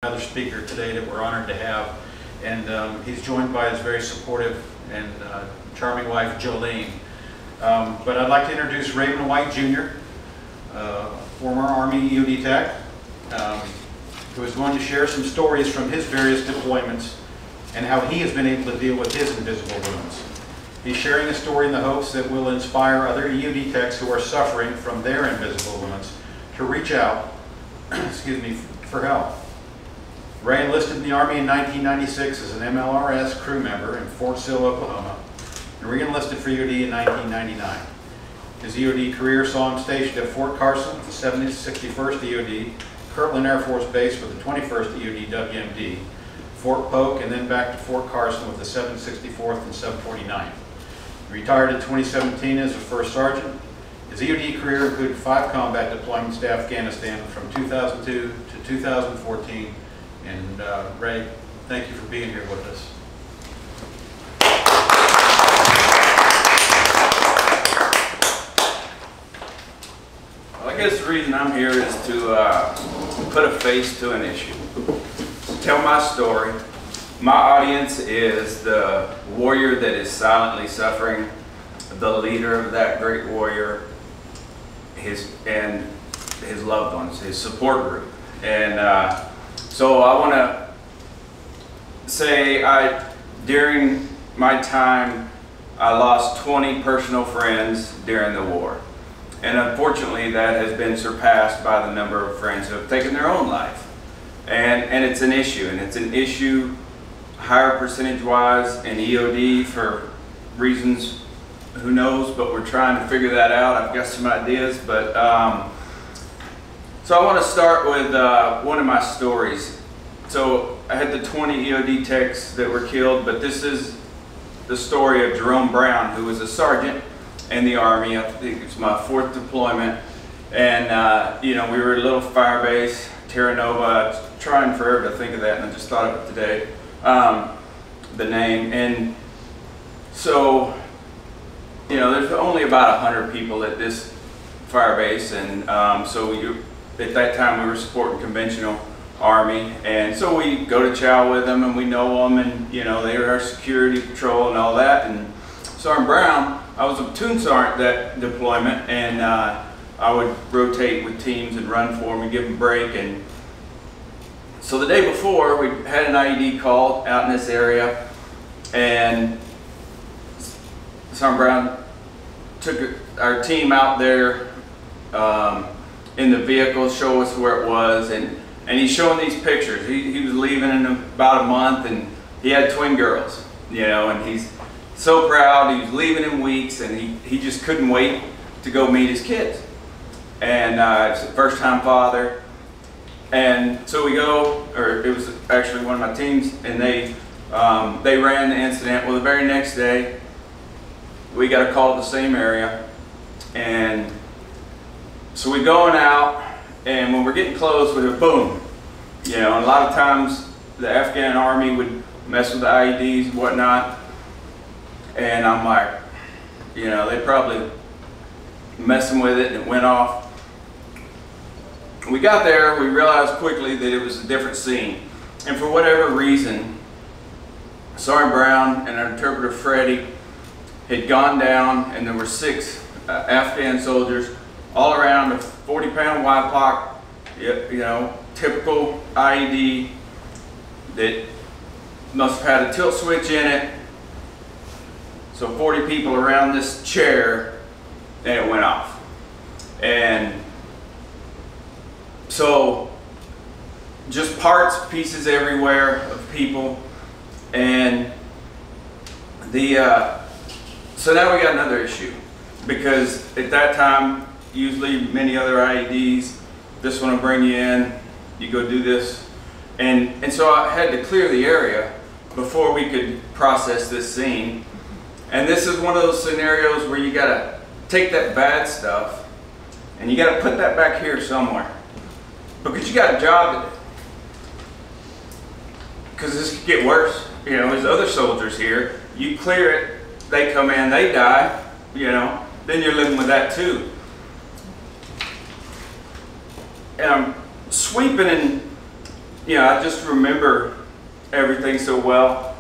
Another speaker today that we're honored to have, and he's joined by his very supportive and charming wife Jolene. But I'd like to introduce Raymond White Jr., former Army EOD tech, who is going to share some stories from his various deployments and how he has been able to deal with his invisible wounds. He's sharing a story in the hopes that will inspire other EOD techs who are suffering from their invisible wounds to reach out excuse me, for help. Ray enlisted in the Army in 1996 as an MLRS crew member in Fort Sill, Oklahoma, and re-enlisted for EOD in 1999. His EOD career saw him stationed at Fort Carson with the 61st EOD, Kirtland Air Force Base with the 21st EOD WMD, Fort Polk, and then back to Fort Carson with the 764th and 749th. He retired in 2017 as a first sergeant. His EOD career included 5 combat deployments to Afghanistan from 2002 to 2014. And Ray, thank you for being here with us. Well, I guess the reason I'm here is to put a face to an issue. Tell my story. My audience is the warrior that is silently suffering, the leader of that great warrior, his loved ones, his support group. And so I want to say during my time, I lost 20 personal friends during the war. And unfortunately, that has been surpassed by the number of friends who have taken their own life. And it's an issue, and it's an issue higher percentage-wise in EOD for reasons, who knows, but we're trying to figure that out. I've got some ideas, but so I want to start with one of my stories. So I had the 20 EOD techs that were killed, but this is the story of Jerome Brown, who was a sergeant in the Army. I think it's my 4th deployment. And you know, we were at a little fire base, Terra Nova. I was trying forever to think of that, and I just thought of it today, the name. And so, you know, there's only about 100 people at this fire base, and so at that time we were supporting conventional Army, and so we go to chow with them, and we know them, and you know, they were our security patrol and all that. And Sergeant Brown, I was a platoon sergeant that deployment, and I would rotate with teams and run for them and give them a break. And so the day before, we had an IED call out in this area, and Sergeant Brown took our team out there in the vehicle, show us where it was, and he's showing these pictures. He was leaving in about a month, and he had twin girls, you know, and he's so proud. He was leaving in weeks, and he just couldn't wait to go meet his kids. And it's a first-time father, and so we go, or it was actually one of my teams, and they ran the incident. Well, the very next day, we got a call to the same area, and so we're going out, and when we're getting close, we hear boom. You know, and a lot of times the Afghan Army would mess with the IEDs and whatnot, and I'm like, you know, they probably messing with it, and it went off. We got there, we realized quickly that it was a different scene, and for whatever reason, Sergeant Brown and our interpreter Freddie had gone down, and there were 6 Afghan soldiers all around a 40-pound wide block, you know, typical IED that must have had a tilt switch in it. So 40 people around this chair, and it went off. And so just parts, pieces everywhere of people, and so now we got another issue, because at that time, usually many other IEDs, this one will bring you in, you go do this, and so I had to clear the area before we could process this scene. And this is one of those scenarios where you gotta take that bad stuff and you gotta put that back here somewhere, because you got a job to do. Because this could get worse. You know, there's other soldiers here. You clear it, they come in, they die, you know, then you're living with that too. And I'm sweeping and I just remember everything so well.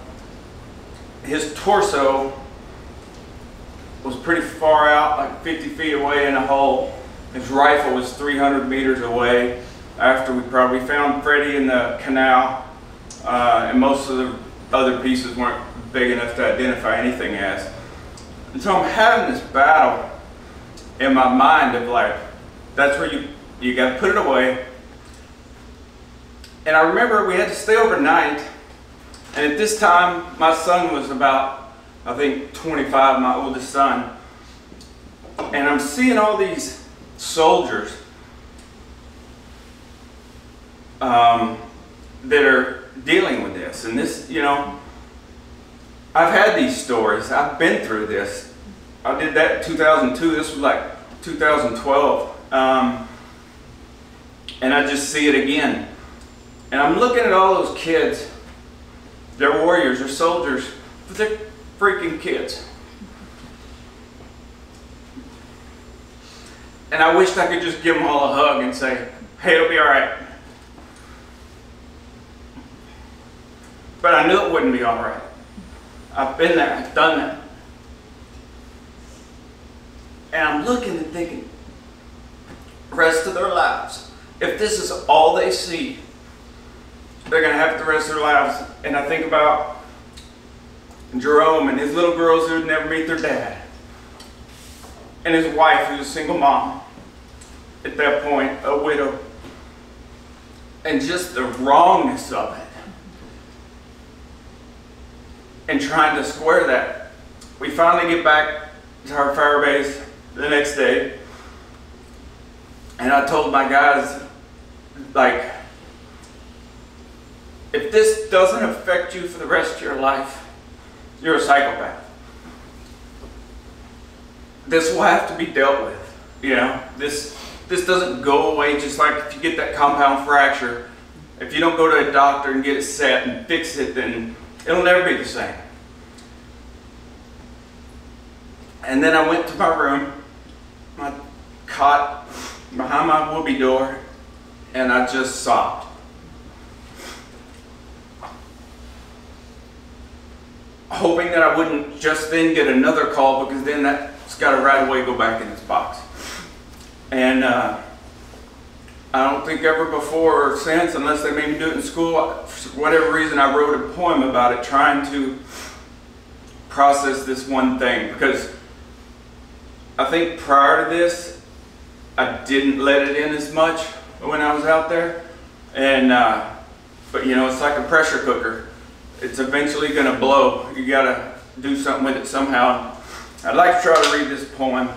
His torso was pretty far out, like 50 feet away in a hole. His rifle was 300 meters away after we probably found Freddie in the canal, and most of the other pieces weren't big enough to identify anything as. And so I'm having this battle in my mind of like, that's where you got to put it away. And I remember we had to stay overnight, and at this time my son was about, I think, 25, my oldest son, and I'm seeing all these soldiers that are dealing with this. And this, I've had these stories. I've been through this. I did that in 2002. This was like 2012. And I just see it again. And I'm looking at all those kids. They're warriors, they're soldiers, but they're freaking kids. And I wished I could just give them all a hug and say, hey, it'll be all right. But I knew it wouldn't be all right. I've been there, I've done that. And I'm looking and thinking, rest of their lives, if this is all they see, they're going to have the rest of their lives. And I think about Jerome and his little girls who would never meet their dad, and his wife who's a single mom at that point, a widow, and just the wrongness of it. And trying to square that. We finally get back to our fire base the next day, and I told my guys, like, if this doesn't affect you for the rest of your life, you're a psychopath. This will have to be dealt with. This doesn't go away just like if you get that compound fracture. If you don't go to a doctor and get it set and fix it, then it'll never be the same. And then I went to my room, my cot behind my whoopee door, and I just sobbed. Hoping that I wouldn't just then get another call, because then that's got to right away go back in its box. And I don't think ever before or since, unless they made me do it in school, for whatever reason I wrote a poem about it, trying to process this one thing. Because I think prior to this, I didn't let it in as much when I was out there. And but it's like a pressure cooker. It's eventually going to blow. You got to do something with it somehow. I'd like to try to read this poem.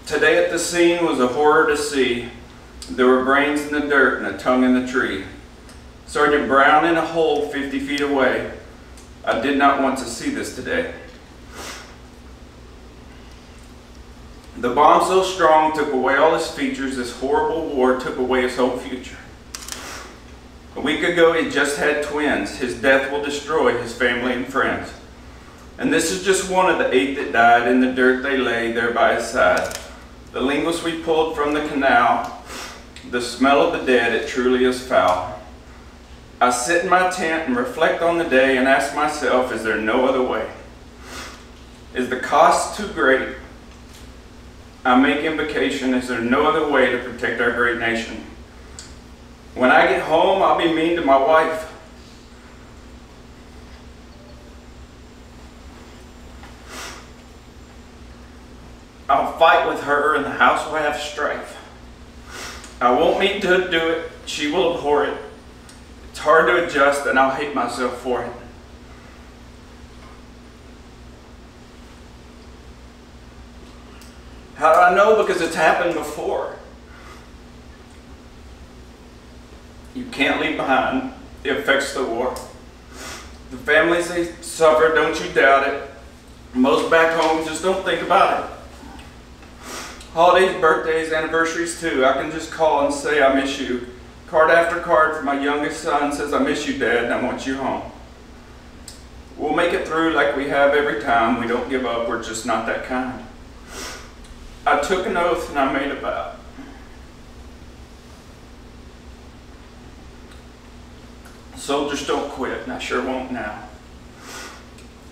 Today at the scene was a horror to see. There were brains in the dirt and a tongue in the tree. Sergeant Brown in a hole 50 feet away. I did not want to see this today. The bomb so strong took away all his features. This horrible war took away his whole future. A week ago he just had twins. His death will destroy his family and friends. And this is just one of the 8 that died. In the dirt they lay there by his side. The linguist we pulled from the canal. The smell of the dead, it truly is foul. I sit in my tent and reflect on the day and ask myself, is there no other way? Is the cost too great? I make invocation, is there no other way to protect our great nation? When I get home, I'll be mean to my wife. I'll fight with her and the house will have strife. I won't mean to do it, she will abhor it. It's hard to adjust and I'll hate myself for it. How do I know? Because it's happened before. You can't leave behind the effects of the war. The families they suffer, don't you doubt it. Most back home just don't think about it. Holidays, birthdays, anniversaries too. I can just call and say I miss you. Card after card from my youngest son says I miss you, Dad, and I want you home. We'll make it through like we have every time. We don't give up, we're just not that kind. I took an oath and I made a vow. Soldiers don't quit, and I sure won't now.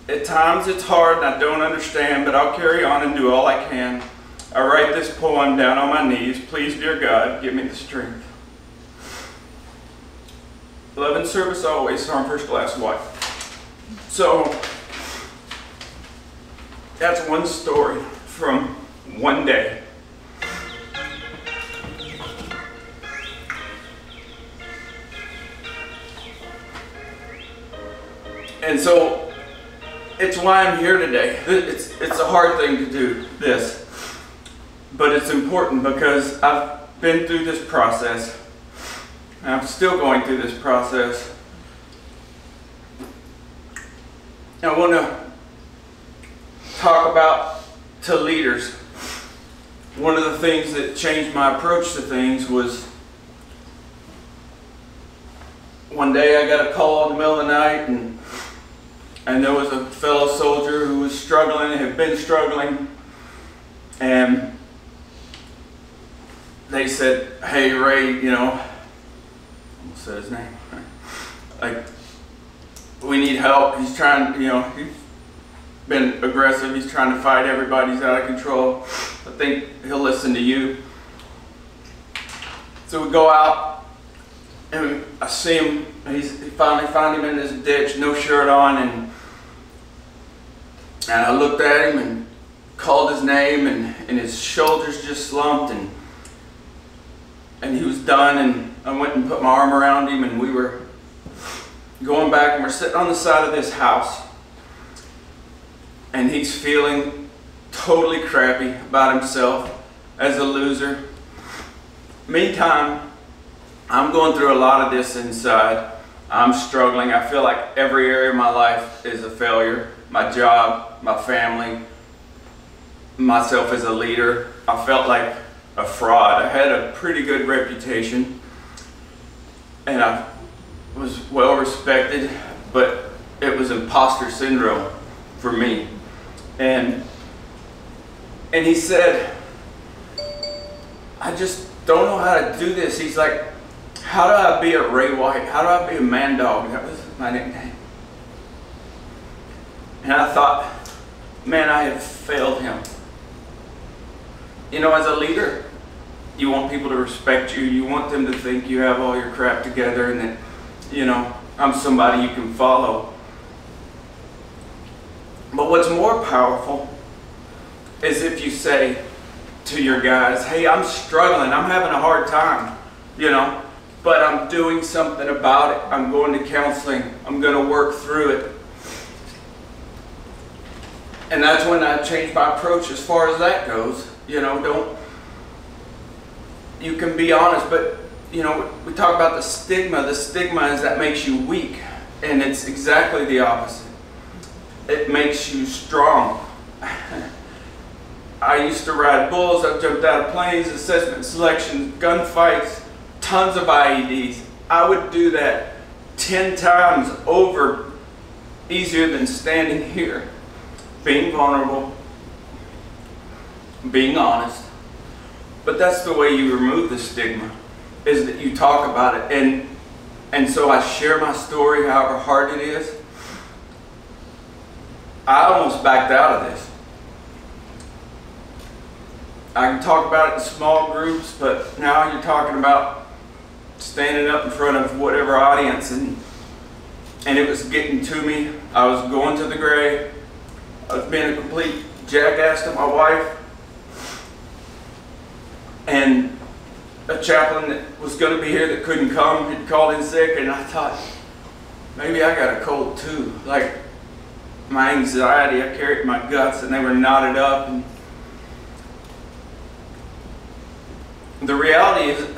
At times it's hard and I don't understand, but I'll carry on and do all I can. I write this poem down on my knees. Please, dear God, give me the strength. Love and service always, Sergeant First Class White. So, that's one story from one day. And so, it's why I'm here today. It's a hard thing to do this, but it's important because I've been through this process. And I'm still going through this process. I want to talk about to leaders. One of the things that changed my approach to things was one day I got a call in the middle of the night, and there was a fellow soldier who was struggling, had been struggling, and they said, "Hey Ray, you know," I almost said his name, like, "we need help. He's trying, you know, he's been aggressive. He's trying to fight everybody. He's out of control. I think he'll listen to you." So we go out, and I see him. He finally found him in this ditch, no shirt on, and I looked at him and called his name, and his shoulders just slumped, and he was done. And I went and put my arm around him, and we were going back, and we're sitting on the side of this house, and he's feeling totally crappy about himself as a loser. Meantime, I'm going through a lot of this inside. I'm struggling. I feel like every area of my life is a failure. My job, my family, myself as a leader. I felt like a fraud. I had a pretty good reputation, and I was well respected, but it was imposter syndrome for me. And he said, "I just don't know how to do this." He's like, "How do I be a Ray White? How do I be a man dog?" That was my nickname. And I thought, man, I have failed him. You know, as a leader, you want people to respect you. You want them to think you have all your crap together and that, you know, I'm somebody you can follow. But what's more powerful is if you say to your guys, "Hey, I'm struggling. I'm having a hard time, you know, but I'm doing something about it. I'm going to counseling. I'm going to work through it." And that's when I changed my approach as far as that goes. You know, you can be honest, but, you know, we talk about the stigma. The stigma is that makes you weak, and it's exactly the opposite. It makes you strong. I used to ride bulls. I've jumped out of planes, assessment selection, gunfights, tons of IEDs. I would do that 10 times over easier than standing here, being vulnerable, being honest. But that's the way you remove the stigma, is that you talk about it. And so I share my story, however hard it is. I almost backed out of this. I can talk about it in small groups, but now you're talking about standing up in front of whatever audience, and it was getting to me. I was going to the grave. I was being a complete jackass to my wife. And a chaplain that was going to be here that couldn't come had called in sick, and I thought, maybe I got a cold too. Like, my anxiety, I carried my guts, and they were knotted up. And the reality is,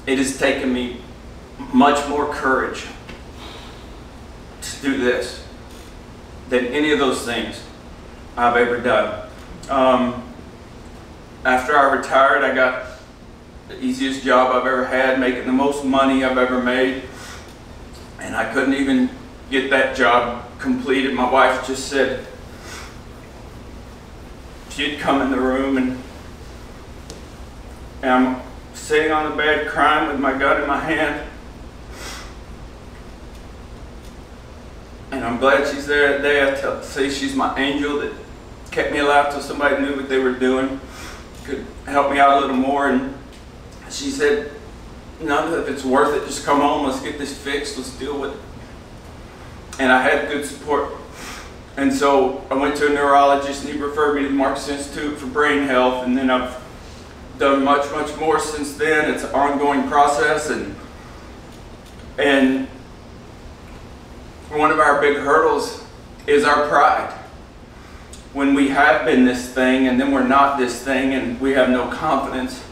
it has taken me much more courage to do this than any of those things I've ever done. After I retired, I got the easiest job I've ever had, making the most money I've ever made, and I couldn't even get that job completed. My wife just said she'd come in the room, and I'm sitting on the bed crying with my gun in my hand, I'm glad she's there today. I say she's my angel that kept me alive till somebody knew what they were doing, could help me out a little more. And she said, "No, if it's worth it, just come home. Let's get this fixed. Let's deal with it." And I had good support. And so I went to a neurologist, and he referred me to the Marcus Institute for Brain Health. And then I've done much, much more since then. It's an ongoing process, and one of our big hurdles is our pride. When we have been this thing and then we're not this thing and we have no confidence.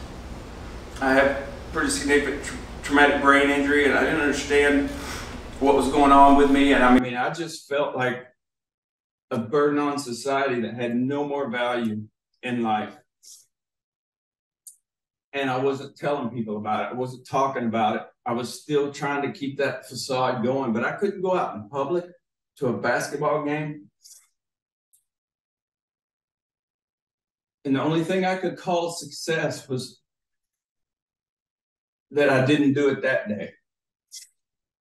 I have pretty significant traumatic brain injury, and I didn't understand what was going on with me. And I mean, I just felt like a burden on society that had no more value in life. And I wasn't telling people about it. I wasn't talking about it. I was still trying to keep that facade going, but I couldn't go out in public to a basketball game. And the only thing I could call success was that I didn't do it that day.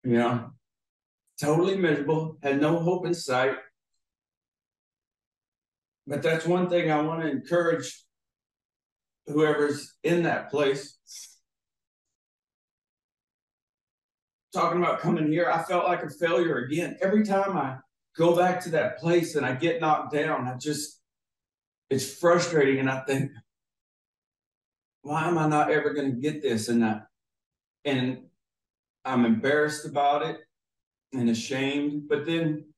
You know, totally miserable, had no hope in sight. But that's one thing I want to encourage whoever's in that place. Talking about coming here, I felt like a failure again. Every time I go back to that place and I get knocked down, it's frustrating. And I think, why am I not ever going to get this? And I'm embarrassed about it and ashamed. But then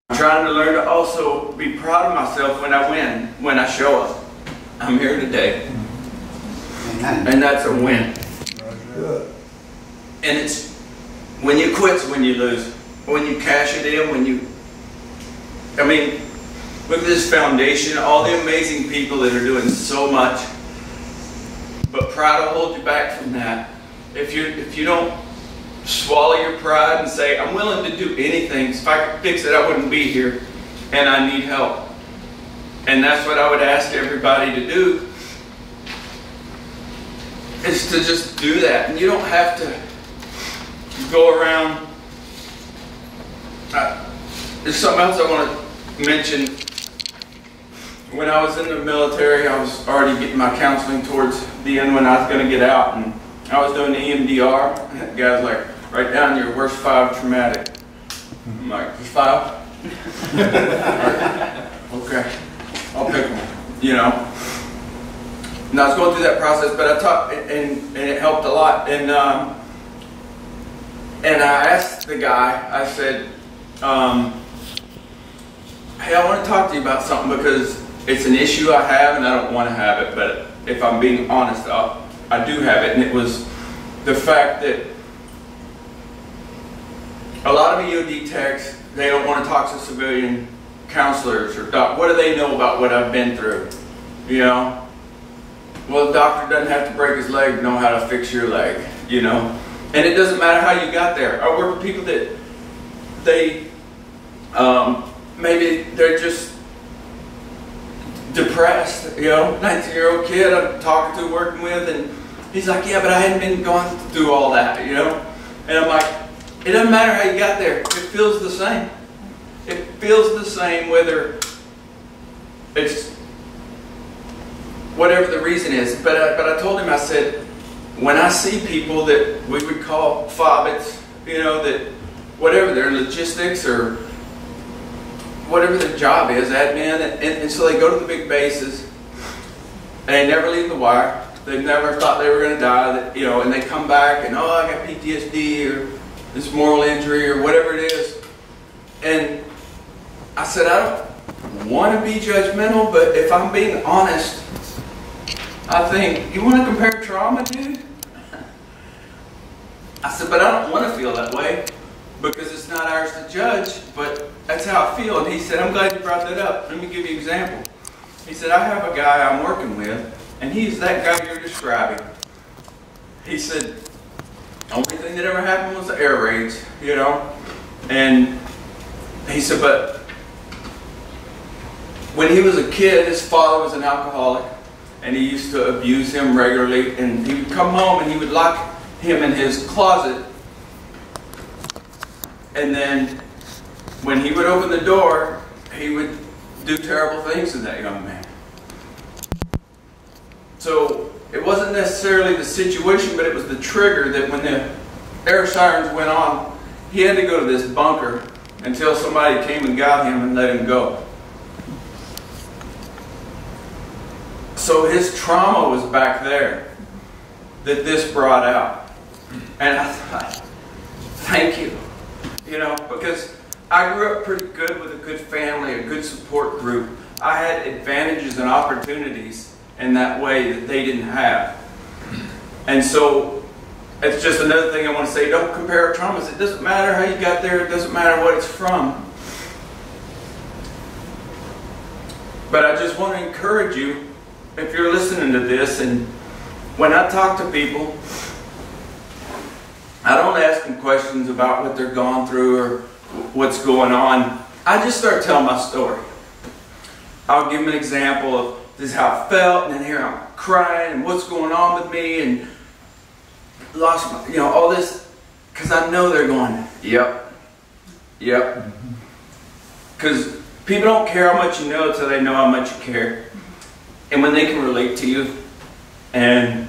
I'm trying to learn to also be proud of myself when I win, when I show up. I'm here today. And that's a win. Good. And it's when you quit's when you lose. When you cash it in, I mean, look at this foundation, all the amazing people that are doing so much. But pride will hold you back from that. If you don't swallow your pride and say, I'm willing to do anything. If I could fix it, I wouldn't be here. And I need help. And that's what I would ask everybody to do. Is to just do that. And you don't have to go around. There's something else I want to mention. When I was in the military, I was already getting my counseling towards the end when I was going to get out. And I was doing the EMDR. The guy's like, write down your worst 5 traumatic. I'm like, just 5? Okay. I'll pick one. You know. And I was going through that process, but I taught, and it helped a lot. And I asked the guy, I said, hey, I want to talk to you about something because it's an issue I have and I don't want to have it, but if I'm being honest, I do have it. And it was the fact that a lot of EOD techs, they don't want to talk to civilian counselors or what do they know about what I've been through, you know? Well, the doctor doesn't have to break his leg to know how to fix your leg, you know? And it doesn't matter how you got there. I work with people that maybe they're just depressed, you know? 19-year-old kid I'm talking to, working with, and he's like, yeah, but I hadn't been going through all that, you know? And I'm like, it doesn't matter how you got there. It feels the same. It feels the same whether it's whatever the reason is. But I told him, I said, when I see people that we would call fobbits, you know, that whatever their logistics or whatever their job is, admin, and so they go to the big bases and they never leave the wire. They never thought they were going to die, that, you know, and they come back and, oh, I got PTSD or this moral injury or whatever it is. And I said, I don't want to be judgmental, but if I'm being honest, I think, you want to compare trauma, dude? I said, but I don't want to feel that way because it's not ours to judge, but that's how I feel. And he said, I'm glad you brought that up. Let me give you an example. He said, I have a guy I'm working with, and he's that guy you're describing. He said, the only thing that ever happened was the air raids, you know? And he said, but when he was a kid, his father was an alcoholic, and he used to abuse him regularly, and he would come home and he would lock him in his closet And then when he would open the door, he would do terrible things to that young man. So it wasn't necessarily the situation, but it was the trigger that when the air sirens went on, he had to go to this bunker until somebody came and got him and let him go. So his trauma was back there that this brought out. And I thought, thank you. You know, because I grew up pretty good with a good family, a good support group. I had advantages and opportunities in that way that they didn't have. And so it's just another thing I want to say. Don't compare traumas. It doesn't matter how you got there. It doesn't matter what it's from. But I just want to encourage you, if you're listening to this, and when I talk to people, I don't ask them questions about what they're gone through or what's going on. I just start telling my story. I'll give them an example of this is how I felt, and then here I'm crying, and what's going on with me, and lost my, you know, all this, because I know they're going, yep, yep. Because people don't care how much you know until they know how much you care. And when they can relate to you, and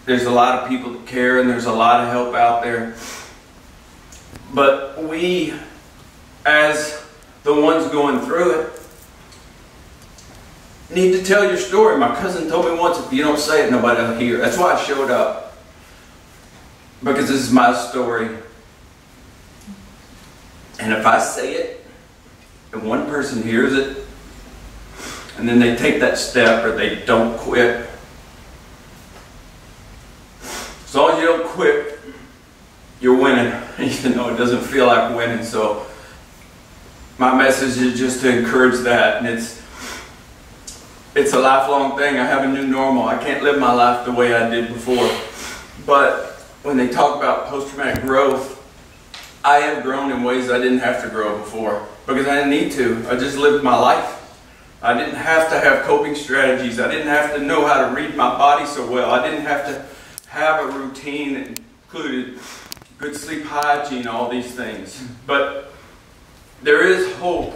there's a lot of people that care, and there's a lot of help out there. But we, as the ones going through it, need to tell your story. My cousin told me once, if you don't say it, nobody will hear. That's why I showed up. Because this is my story. And if I say it, and one person hears it, and then they take that step or they don't quit. As long as you don't quit, you're winning, even though it doesn't feel like winning. So my message is just to encourage that. And it's a lifelong thing. I have a new normal. I can't live my life the way I did before. But when they talk about post-traumatic growth, I have grown in ways I didn't have to grow before because I didn't need to. I just lived my life. I didn't have to have coping strategies. I didn't have to know how to read my body so well. I didn't have to have a routine that included good sleep hygiene, all these things. But there is hope,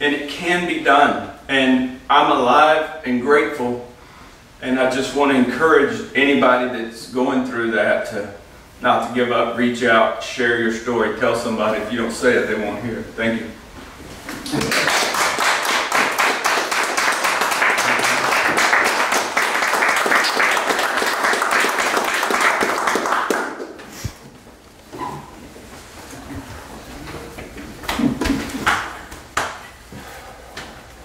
and it can be done. And I'm alive and grateful, and I just want to encourage anybody that's going through that to not to give up, reach out, share your story, tell somebody. If you don't say it, they won't hear it. Thank you.